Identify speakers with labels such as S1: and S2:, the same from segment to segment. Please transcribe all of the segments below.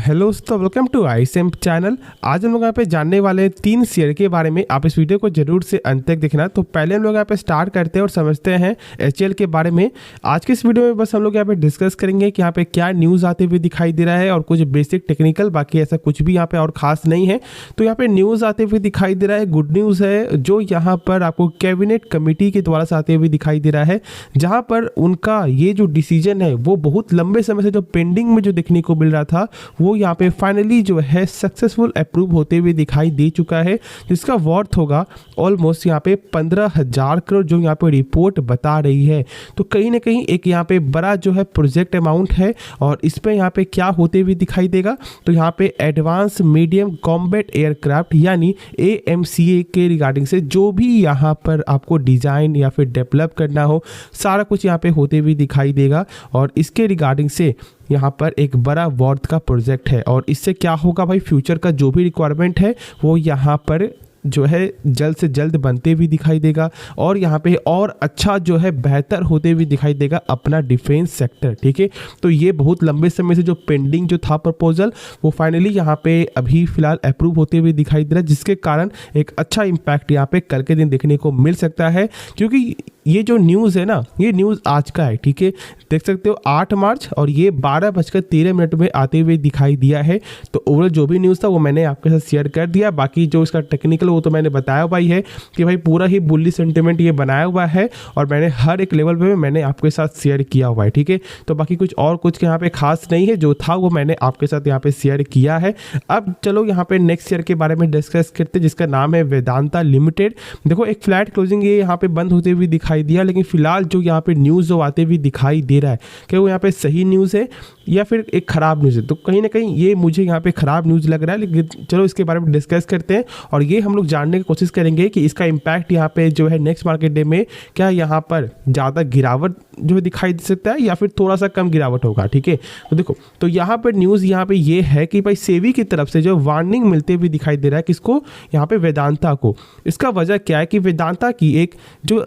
S1: Hello दोस्तों, welcome to ISM channel. आज हम लोग यहाँ पे जानने वाले हैं 3 शेयर के बारे में। आप इस वीडियो को जरूर से अंत तक देखना। तो पहले हम लोग यहाँ पे स्टार्ट करते हैं और समझते हैं एचएल के बारे में। आज के इस वीडियो में बस हम लोग यहाँ पे डिस्कस करेंगे कि यहाँ पे क्या न्यूज़ आते हुए दिखाई दे रहा है और कुछ बेसिक टेक्निकल, बाकी ऐसा कुछ भी यहाँ पे और खास नहीं है। तो यहाँ पे न्यूज़ आते हुए दिखाई दे रहा है, गुड न्यूज़ है, जो यहाँ पर आपको कैबिनेट कमेटी के द्वारा से आते हुए दिखाई दे रहा है, जहाँ पर उनका ये जो डिसीजन है वो बहुत लंबे समय से जो पेंडिंग में जो देखने को मिल रहा था वो यहाँ पे फाइनली जो है सक्सेसफुल अप्रूव होते हुए दिखाई दे चुका है, जिसका वर्थ होगा ऑलमोस्ट यहाँ पे 15,000 करोड़, जो यहाँ पे रिपोर्ट बता रही है। तो कहीं ना कहीं एक यहाँ पे बड़ा जो है प्रोजेक्ट अमाउंट है और इस पे यहाँ पे क्या होते हुए दिखाई देगा, तो यहाँ पे एडवांस मीडियम कॉम्बैट एयरक्राफ्ट यानी AMCA के रिगार्डिंग से जो भी यहाँ पर आपको डिज़ाइन या फिर डेवलप करना हो, सारा कुछ यहाँ पे होते हुए दिखाई देगा। और इसके रिगार्डिंग से यहाँ पर एक बड़ा वर्थ का प्रोजेक्ट है और इससे क्या होगा भाई, फ्यूचर का जो भी रिक्वायरमेंट है वो यहाँ पर जो है जल्द से जल्द बनते हुए दिखाई देगा और यहाँ पे और अच्छा जो है बेहतर होते हुए दिखाई देगा अपना डिफेंस सेक्टर। ठीक है, तो ये बहुत लंबे समय से जो पेंडिंग जो था प्रपोजल वो फाइनली यहाँ पे अभी फिलहाल अप्रूव होते हुए दिखाई दे रहा है, जिसके कारण एक अच्छा इम्पैक्ट यहाँ पे कल के दिन देखने को मिल सकता है। क्योंकि ये जो न्यूज़ है ना, ये न्यूज़ आज का है। ठीक है, देख सकते हो 8 मार्च और ये 12:13 में आते हुए दिखाई दिया है। तो ओवरऑल जो भी न्यूज़ था वो मैंने आपके साथ शेयर कर दिया। बाकी जो इसका टेक्निकल वो तो मैंने बताया भाई है कि भाई पूरा ही बुल्ली सेंटिमेंट ये बनाया हुआ है और मैंने हर एक लेवल पे मैंने आपके साथ शेयर किया हुआ है। ठीक है, तो बाकी कुछ यहाँ पे खास नहीं है, जो था वो मैंने आपके साथ यहाँ पे शेयर किया है। अब चलो यहाँ पे नेक्स्ट शेयर के बारे में डिस्कस करते हैं, जिसका नाम है वेदांता लिमिटेड। देखो एक फ्लैट क्लोजिंग ये यहाँ पे बंद होते हुए दिखाई दिया, लेकिन फिलहाल जो यहाँ पे न्यूज़ जो आते हुए दिखाई दे रहा है कि वो यहाँ पे सही न्यूज़ है या फिर एक ख़राब न्यूज़ है। तो कहीं ना कहीं ये मुझे यहाँ पे ख़राब न्यूज़ लग रहा है, लेकिन चलो इसके बारे में डिस्कस करते हैं और ये हम लोग जानने की कोशिश करेंगे कि इसका इम्पैक्ट यहाँ पे जो है नेक्स्ट मार्केट डे में क्या यहाँ पर ज़्यादा गिरावट जो है दिखाई दे सकता है या फिर थोड़ा सा कम गिरावट होगा। ठीक है, तो देखो तो यहाँ पर न्यूज़ यहाँ पे ये है कि भाई सेबी की तरफ से जो वार्निंग मिलते हुए दिखाई दे रहा है, किसको, यहाँ पे वेदांता को। इसका वजह क्या है कि वेदांता की एक जो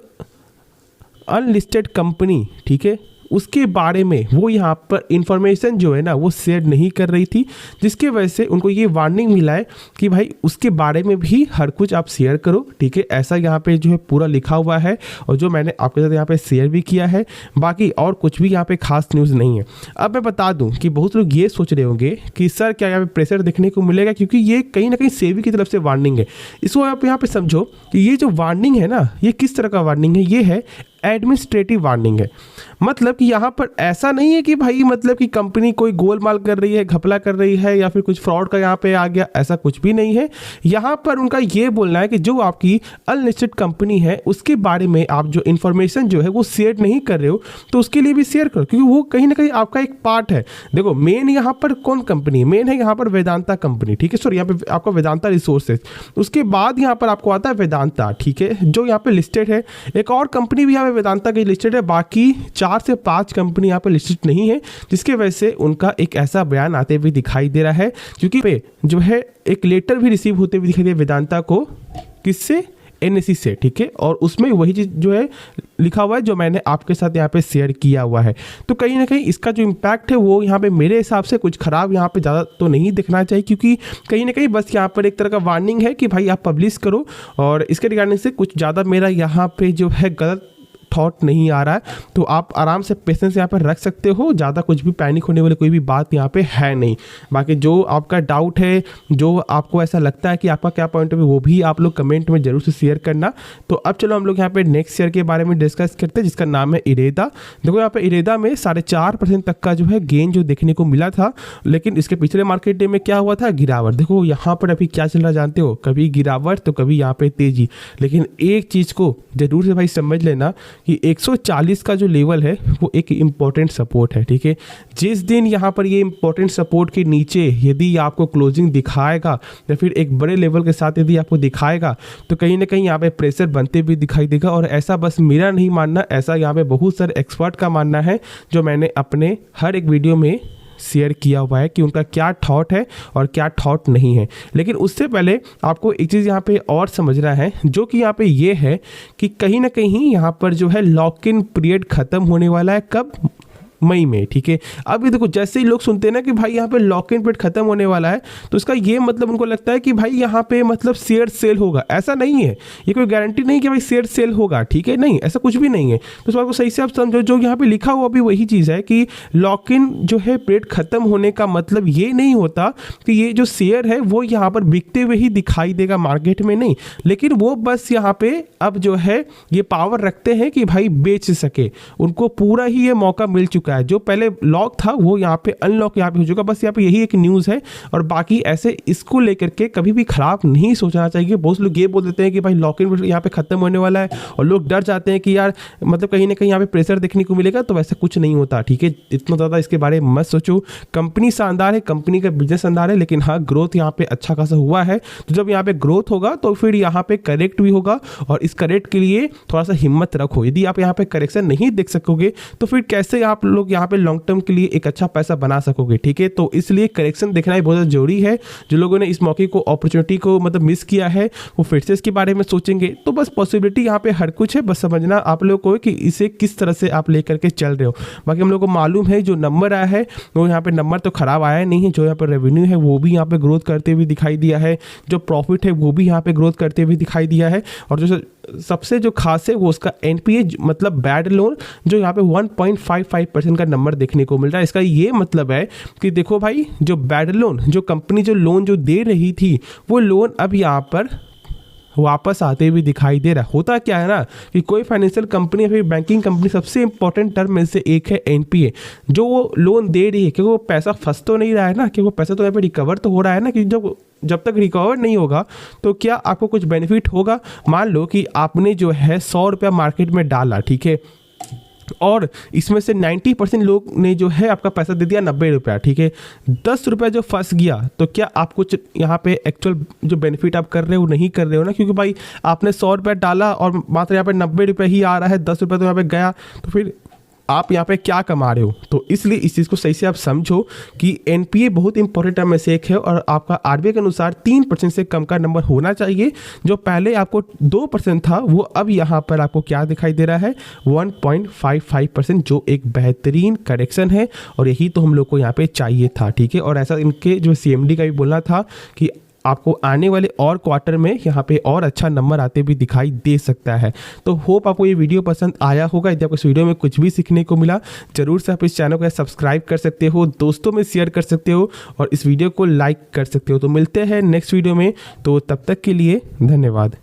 S1: अनलिस्टेड कंपनी, ठीक है, उसके बारे में वो यहाँ पर इंफॉर्मेशन जो है ना वो शेयर नहीं कर रही थी, जिसके वजह से उनको ये वार्निंग मिला है कि भाई उसके बारे में भी हर कुछ आप शेयर करो। ठीक है, ऐसा यहाँ पे जो है पूरा लिखा हुआ है और जो मैंने आपके साथ यहाँ पे शेयर भी किया है। बाकी और कुछ भी यहाँ पे खास न्यूज़ नहीं है। अब मैं बता दूँ कि बहुत लोग ये सोच रहे होंगे कि सर क्या यहाँ पे प्रेशर देखने को मिलेगा, क्योंकि ये कहीं ना कहीं सेबी की तरफ से वार्निंग है। इसको आप यहाँ पे समझो कि ये जो वार्निंग है ना, ये किस तरह का वार्निंग है, ये है एडमिनिस्ट्रेटिव वार्निंग है। मतलब कि यहाँ पर ऐसा नहीं है कि भाई मतलब कि कंपनी कोई गोलमाल कर रही है, घपला कर रही है या फिर कुछ फ्रॉड का यहाँ पे आ गया, ऐसा कुछ भी नहीं है। यहाँ पर उनका ये बोलना है कि जो आपकी अनलिस्टेड कंपनी है उसके बारे में आप जो इन्फॉर्मेशन जो है वो शेयर नहीं कर रहे हो, तो उसके लिए भी शेयर करो, क्योंकि वो कहीं ना कहीं आपका एक पार्ट है। देखो मेन यहाँ पर कौन कंपनी है, मेन है यहाँ पर वेदांता कंपनी। ठीक है, सॉरी यहाँ पे आपका वेदांता रिसोर्सेज, उसके बाद यहाँ पर आपको आता है वेदांता। ठीक है, जो यहाँ पे लिस्टेड है। एक और कंपनी भी यहाँ पे वेदांता की लिस्टेड है, बाकी 4 से 5 कंपनी यहाँ पे लिस्टेड नहीं है, जिसके वजह से उनका एक ऐसा बयान आते हुए दिखाई दे रहा है। क्योंकि पे जो है एक लेटर भी रिसीव होते हुए दिखाई दे वेदांता को, किससे, NSE से। ठीक है, और उसमें वही चीज़ जो है लिखा हुआ है जो मैंने आपके साथ यहाँ पे शेयर किया हुआ है। तो कहीं ना कहीं इसका जो इम्पैक्ट है वो यहाँ पे मेरे हिसाब से कुछ ख़राब यहाँ पे ज़्यादा तो नहीं दिखना चाहिए, क्योंकि कहीं ना कहीं बस यहाँ पर एक तरह का वार्निंग है कि भाई आप पब्लिश करो। और इसके रिगार्डिंग से कुछ ज़्यादा मेरा यहाँ पे जो है गलत थॉट नहीं आ रहा है, तो आप आराम से पेशेंस यहाँ पर रख सकते हो। ज़्यादा कुछ भी पैनिक होने वाली कोई भी बात यहाँ पे है नहीं। बाकी जो आपका डाउट है, जो आपको ऐसा लगता है कि आपका क्या पॉइंट है, वो भी आप लोग कमेंट में जरूर से शेयर करना। तो अब चलो हम लोग यहाँ पे नेक्स्ट शेयर के बारे में डिस्कस करते हैं, जिसका नाम है इरेदा। देखो यहाँ पे इरेदा में 4.5% तक का जो है गेन जो देखने को मिला था, लेकिन इसके पिछले मार्केट डे में क्या हुआ था, गिरावट। देखो यहाँ पर अभी क्या चल रहा जानते हो, कभी गिरावट तो कभी यहाँ पे तेजी। लेकिन एक चीज़ को जरूर से भाई समझ लेना कि 140 का जो लेवल है वो एक इम्पॉर्टेंट सपोर्ट है। ठीक है, जिस दिन यहाँ पर ये इम्पॉर्टेंट सपोर्ट के नीचे यदि आपको क्लोजिंग दिखाएगा या फिर एक बड़े लेवल के साथ यदि आपको दिखाएगा, तो कहीं ना कहीं यहाँ पे प्रेशर बनते भी दिखाई देगा। और ऐसा बस मेरा नहीं मानना, ऐसा यहाँ पे बहुत सारे एक्सपर्ट का मानना है, जो मैंने अपने हर एक वीडियो में शेयर किया हुआ है कि उनका क्या थॉट है और क्या थॉट नहीं है। लेकिन उससे पहले आपको एक चीज़ यहाँ पे और समझना है, जो कि यहाँ पे ये है कि कहीं ना कहीं यहाँ पर जो है लॉक इन पीरियड ख़त्म होने वाला है। कब, मई में, ठीक है। अब ये देखो जैसे ही लोग सुनते हैं ना कि भाई यहाँ पे लॉक इन पीरियड खत्म होने वाला है, तो इसका ये मतलब उनको लगता है कि भाई यहाँ पे मतलब शेयर सेल होगा। ऐसा नहीं है, ये कोई गारंटी नहीं कि भाई शेयर सेल होगा, ठीक है, नहीं, ऐसा कुछ भी नहीं है। तो इस बात को सही से आप समझो, जो यहाँ पे लिखा हुआ भी वही चीज़ है कि लॉक इन जो है पीरियड खत्म होने का मतलब ये नहीं होता कि ये जो शेयर है वो यहाँ पर बिकते हुए ही दिखाई देगा मार्केट में, नहीं, लेकिन वो बस यहाँ पे अब जो है ये पावर रखते हैं कि भाई बेच सके, उनको पूरा ही ये मौका मिल चुका है। जो पहले लॉक था वो यहाँ पे अनलॉक यहाँ पे हो चुका, बस यहाँ पे यही एक न्यूज़ है। और बाकी ऐसे इसको लेकर के कभी भी खराब नहीं सोचना चाहिए। बहुत लोग ये बोल देते हैं कि भाई लॉक इन यहाँ पे खत्म होने वाला है, और लोग डर जाते हैं कि यार मतलब कहीं ना कहीं यहाँ पे प्रेशर देखने को मिलेगा, तो वैसा कुछ नहीं होता, ठीक है। इतना ज़्यादा इसके बारे में मत सोचो। कंपनी शानदार है, कंपनी का बिजनेस शानदार है, लेकिन हाँ ग्रोथ यहाँ पे अच्छा खासा हुआ है। तो जब यहाँ पे ग्रोथ होगा तो फिर यहाँ पे करेक्ट भी होगा, और इस करेक्ट के लिए थोड़ा सा हिम्मत रखो। यदि आप यहाँ पे करेक्शन नहीं देख सकोगे तो फिर कैसे आप लोग यहाँ पे लॉन्ग टर्म के लिए एक अच्छा पैसा बना सकोगे, ठीक है। तो इसलिए करेक्शन देखना ही बहुत जरूरी है। जो लोगों ने इस मौके को, अपॉर्चुनिटी को मतलब मिस किया है, वो फिर से इसके बारे में सोचेंगे। तो बस पॉसिबिलिटी यहाँ पे हर कुछ है, बस समझना आप लोग को कि इसे किस तरह से आप लेकर के चल रहे हो। बाकी हम लोग को मालूम है जो नंबर आया है वो यहाँ पे नंबर तो खराब आया नहीं है। जो यहाँ पे रेवेन्यू है वो भी यहाँ पे ग्रोथ करते हुए दिखाई दिया है, जो प्रॉफिट है वो भी यहाँ पे ग्रोथ करते हुए दिखाई दिया है, और जो सबसे जो खास है वो उसका एनपीए मतलब बैड लोन जो यहाँ पे 1.55% का नंबर देखने को मिल रहा है। इसका ये मतलब है कि देखो भाई, जो बैड लोन, जो कंपनी जो लोन जो दे रही थी, वो लोन अब यहाँ पर वापस आते हुए दिखाई दे रहा है। होता क्या है ना कि कोई फाइनेंशियल कंपनी या फिर बैंकिंग कंपनी, सबसे इंपॉर्टेंट टर्म में से एक है एनपीए। जो वो लोन दे रही है, क्योंकि वो पैसा फंस तो नहीं रहा है ना, कि वो पैसा तो यहाँ पे रिकवर तो हो रहा है ना, कि जब तक रिकवर नहीं होगा तो क्या आपको कुछ बेनिफिट होगा। मान लो कि आपने जो है 100 रुपया मार्केट में डाला, ठीक है, और इसमें से 90% लोग ने जो है आपका पैसा दे दिया 90 रुपया, ठीक है। 10 रुपया जो फंस गया, तो क्या आप कुछ यहाँ पे एक्चुअल जो बेनिफिट आप कर रहे हो नहीं कर रहे हो ना, क्योंकि भाई आपने 100 रुपया डाला और मात्र यहाँ पे 90 रुपया ही आ रहा है, 10 रुपया तो यहाँ पे गया, तो फिर आप यहाँ पे क्या कमा रहे हो। तो इसलिए इस चीज़ को सही से आप समझो कि एनपीए बहुत इंपॉर्टेंट टर्म में से एक है, और आपका आरबीआई के अनुसार 3% से कम का नंबर होना चाहिए। जो पहले आपको 2% था, वो अब यहाँ पर आपको क्या दिखाई दे रहा है, 1.55%, जो एक बेहतरीन करेक्शन है, और यही तो हम लोग को यहाँ पे चाहिए था, ठीक है। और ऐसा इनके जो सीएमडी का भी बोलना था कि आपको आने वाले और क्वार्टर में यहाँ पे और अच्छा नंबर आते भी दिखाई दे सकता है। तो होप आपको ये वीडियो पसंद आया होगा। यदि आपको इस वीडियो में कुछ भी सीखने को मिला, जरूर से आप इस चैनल को सब्सक्राइब कर सकते हो, दोस्तों में शेयर कर सकते हो, और इस वीडियो को लाइक कर सकते हो। तो मिलते हैं नेक्स्ट वीडियो में, तो तब तक के लिए धन्यवाद।